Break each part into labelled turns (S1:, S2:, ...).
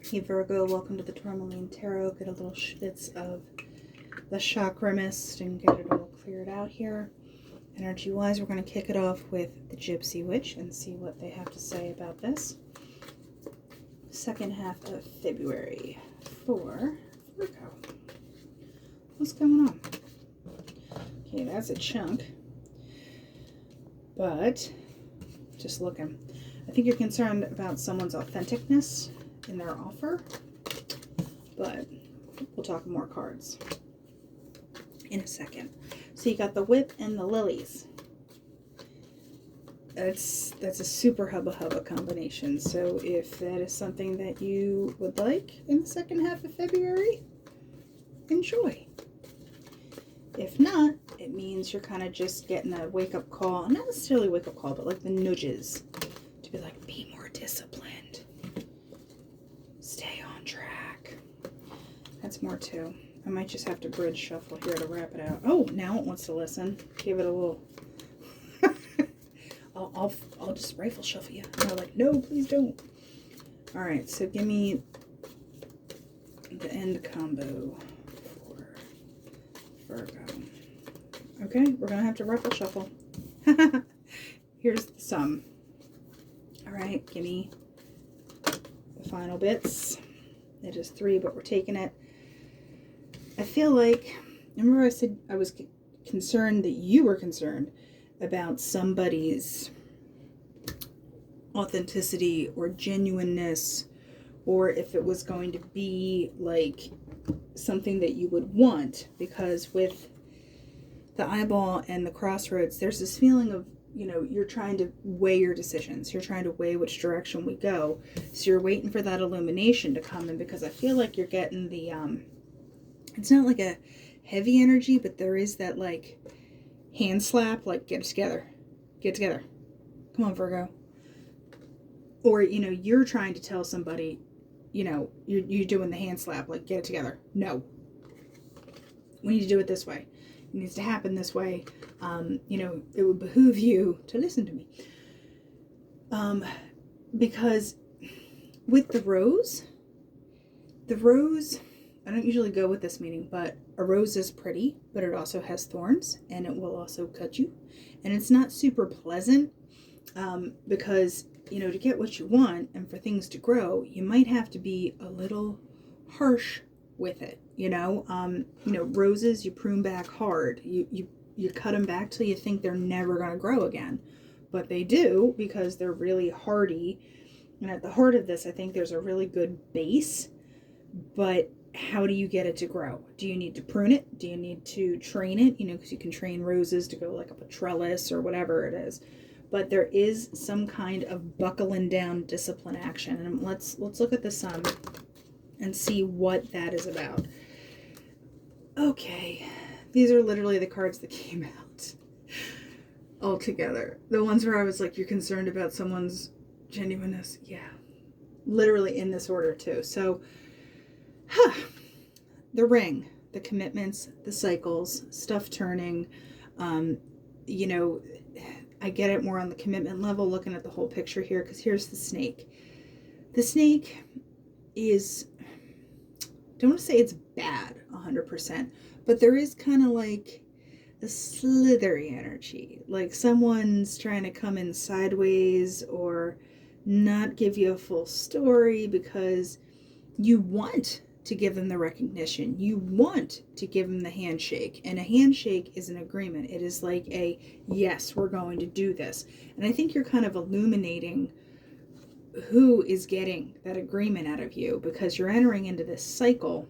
S1: Hey Virgo, welcome to the Tourmaline Tarot. Get a little bits of the chakra mist and get it all cleared out here. Energy-wise, we're going to kick it off with the Gypsy Witch and see what they have to say about this. Second half of February for Virgo. What's going on? Okay, that's a chunk. But, just looking. I think you're concerned about someone's authenticness in their offer, but we'll talk more cards in a second. So you got the Whip and the Lilies. That's a super hubba combination. So if that is something that you would like in the second half of February, enjoy. If not, it means you're kind of just getting a wake-up call. Not necessarily a wake-up call, but like the nudges to be like, be more disciplined. Stay on track. That's more too. I might just have to bridge shuffle here to wrap it out. Oh, now it wants to listen. Give it a little. I'll just rifle shuffle you. And I'm like, no, please don't. All right, so give me the end combo for Virgo. Okay, we're gonna have to rifle shuffle. Here's the sum. All right, give me the final bits. It is 3, but we're taking it. I feel like, remember I said I was concerned that you were concerned about somebody's authenticity or genuineness, or if it was going to be like something that you would want, because with the eyeball and the crossroads, there's this feeling of, you know, you're trying to weigh your decisions. You're trying to weigh which direction we go. So you're waiting for that illumination to come in, because I feel like you're getting the, it's not like a heavy energy, but there is that like hand slap, like get it together. Get it together. Come on, Virgo. Or, you know, you're trying to tell somebody, you know, you're doing the hand slap, like get it together. No. We need to do it this way. It needs to happen this way. You know, it would behoove you to listen to me. Because with the rose, I don't usually go with this meaning, but a rose is pretty, but it also has thorns, and it will also cut you. And it's not super pleasant, because, you know, to get what you want and for things to grow, you might have to be a little harsh with it. You know, roses, you prune back hard. You cut them back till you think they're never going to grow again. But they do, because they're really hardy. And at the heart of this, I think there's a really good base. But how do you get it to grow? Do you need to prune it? Do you need to train it? You know, because you can train roses to go like up a trellis or whatever it is. But there is some kind of buckling down discipline action. And let's look at the sun and see what that is about. Okay, these are literally the cards that came out all together. The ones where I was like, you're concerned about someone's genuineness. Yeah, literally in this order too. So, the ring, the commitments, the cycles, stuff turning. You know, I get it more on the commitment level looking at the whole picture here, because here's the snake. The snake is, don't want to say it's bad 100%, but there is kind of like a slithery energy, like someone's trying to come in sideways or not give you a full story, because you want to give them the recognition. You want to give them the handshake, and a handshake is an agreement. It is like a, yes, we're going to do this. And I think you're kind of illuminating who is getting that agreement out of you, because you're entering into this cycle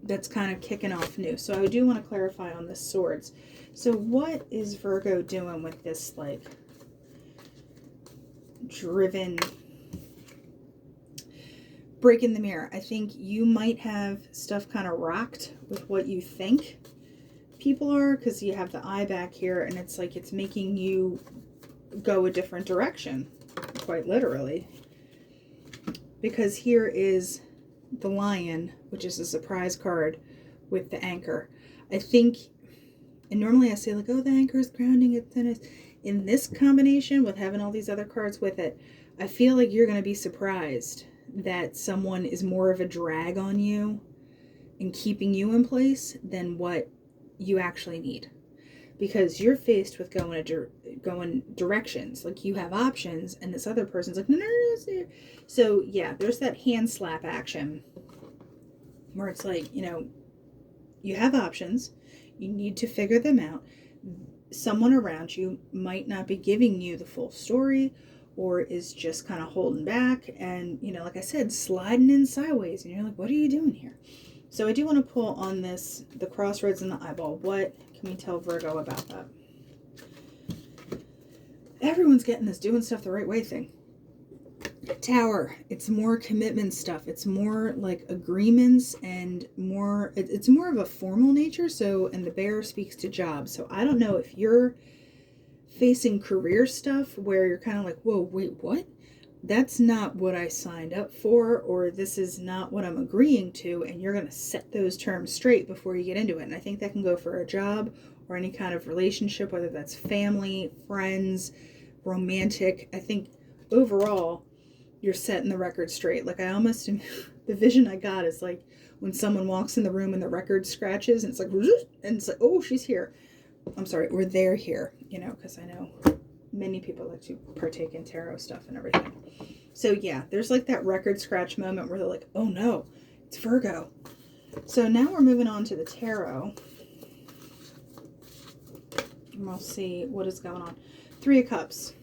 S1: that's kind of kicking off new. So I do want to clarify on the swords. So what is Virgo doing with this like driven, breaking the mirror? I think you might have stuff kind of rocked with what you think people are, because you have the eye back here, and it's like it's making you go a different direction, quite literally. Because here is the Lion, which is a surprise card with the Anchor. I think, and normally I say like, oh, the Anchor is grounding it. Then in this combination with having all these other cards with it, I feel like you're going to be surprised that someone is more of a drag on you and keeping you in place than what you actually need. Because you're faced with going directions. Like, you have options, and this other person's like, no, no, no, no. So, yeah, there's that hand slap action where it's like, you have options. You need to figure them out. Someone around you might not be giving you the full story, or is just kind of holding back and, like I said, sliding in sideways. And you're like, what are you doing here? So I do want to pull on this, the crossroads and the eyeball. What can we tell Virgo about that? Everyone's getting this doing stuff the right way thing. Tower, it's more commitment stuff. It's more like agreements and more, it's more of a formal nature. So, and the bear speaks to jobs. So I don't know if you're facing career stuff where you're kind of like, whoa, wait, what? That's not what I signed up for, or this is not what I'm agreeing to, and you're going to set those terms straight before you get into it. And I think that can go for a job or any kind of relationship, whether that's family, friends, romantic. I think overall, you're setting the record straight. Like, I almost, the vision I got is like when someone walks in the room and the record scratches, and it's like, and it's like, oh, she's here. I'm sorry, or they're here, because I know many people like to partake in tarot stuff and everything. So yeah, there's like that record scratch moment where they're like, oh no, it's Virgo. So now we're moving on to the tarot. And we'll see what is going on. 3 of Cups.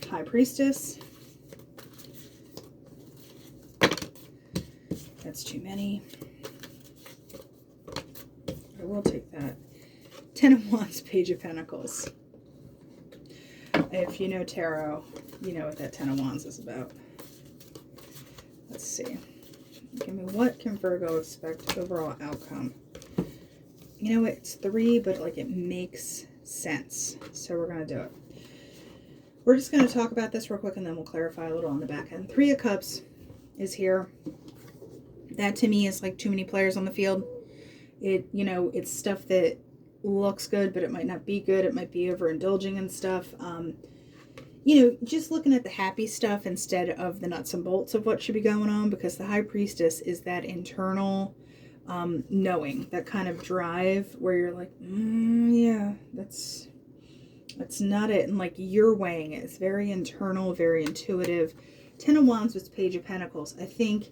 S1: High Priestess. That's too many. I will take that. 10 of Wands, Page of Pentacles. If you know tarot, you know what that 10 of Wands is about. Let's see. Give me, what can Virgo expect overall outcome? It's 3, but like it makes sense. So we're going to do it. We're just going to talk about this real quick and then we'll clarify a little on the back end. 3 of Cups is here. That to me is like too many players on the field. It's stuff that looks good, but it might not be good. It might be overindulging and stuff. Just looking at the happy stuff instead of the nuts and bolts of what should be going on, because the High Priestess is that internal knowing, that kind of drive where you're like, yeah, that's not it. And like you're weighing it. It's very internal, very intuitive. 10 of Wands with Page of Pentacles. I think,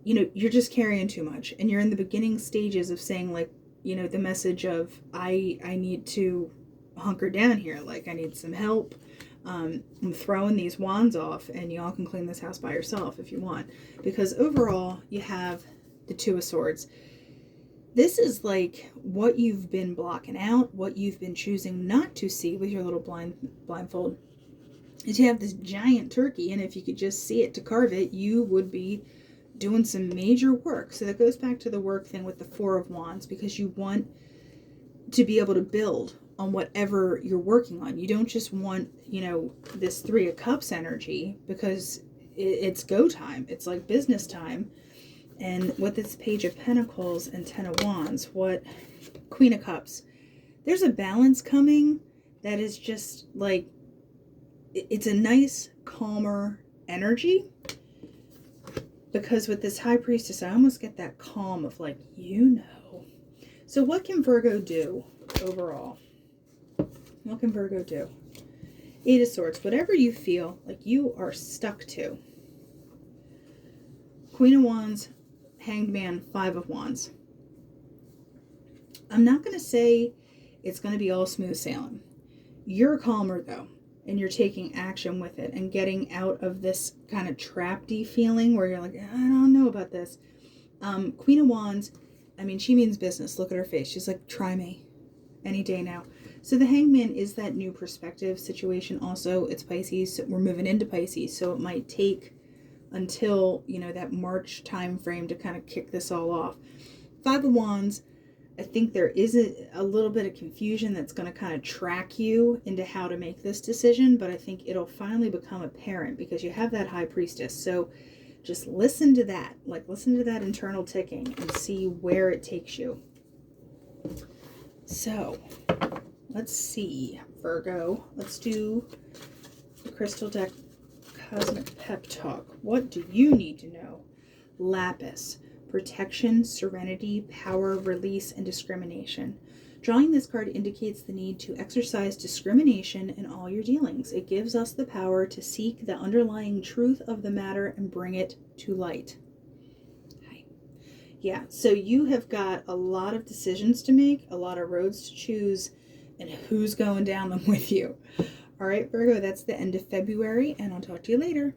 S1: you're just carrying too much, and you're in the beginning stages of saying like, the message of I need to hunker down here. Like, I need some help. I'm throwing these wands off, and y'all can clean this house by yourself if you want. Because overall, you have the 2 of Swords. This is like what you've been blocking out, what you've been choosing not to see with your little blindfold. Is you have this giant turkey, and if you could just see it to carve it, you would be doing some major work. So that goes back to the work thing with the 4 of Wands, because you want to be able to build on whatever you're working on. You don't just want, this 3 of Cups energy, because it's go time. It's like business time. And with this Page of Pentacles and 10 of Wands, what Queen of Cups, there's a balance coming that is just like, it's a nice, calmer energy. Because with this High Priestess, I almost get that calm of like, So what can Virgo do overall? What can Virgo do? 8 of Swords. Whatever you feel like you are stuck to. Queen of Wands, Hanged Man, 5 of Wands. I'm not going to say it's going to be all smooth sailing. You're calmer though. And you're taking action with it and getting out of this kind of trapped-y feeling where you're like, I don't know about this. Queen of Wands, she means business. Look at her face. She's like, try me any day now. So the Hanged Man is that new perspective situation. Also, it's Pisces. So we're moving into Pisces. So it might take until, that March time frame to kind of kick this all off. 5 of Wands. I think there is a little bit of confusion that's going to kind of track you into how to make this decision, but I think it'll finally become apparent because you have that High Priestess. So just listen to that, listen to that internal ticking and see where it takes you. So let's see, Virgo. Let's do the crystal deck Cosmic Pep Talk. What do you need to know? Lapis. Protection, serenity, power, release, and discrimination. Drawing this card indicates the need to exercise discrimination in all your dealings. It gives us the power to seek the underlying truth of the matter and bring it to light. Okay. Yeah, so you have got a lot of decisions to make, a lot of roads to choose, and who's going down them with you. All right, Virgo, that's the end of February, and I'll talk to you later.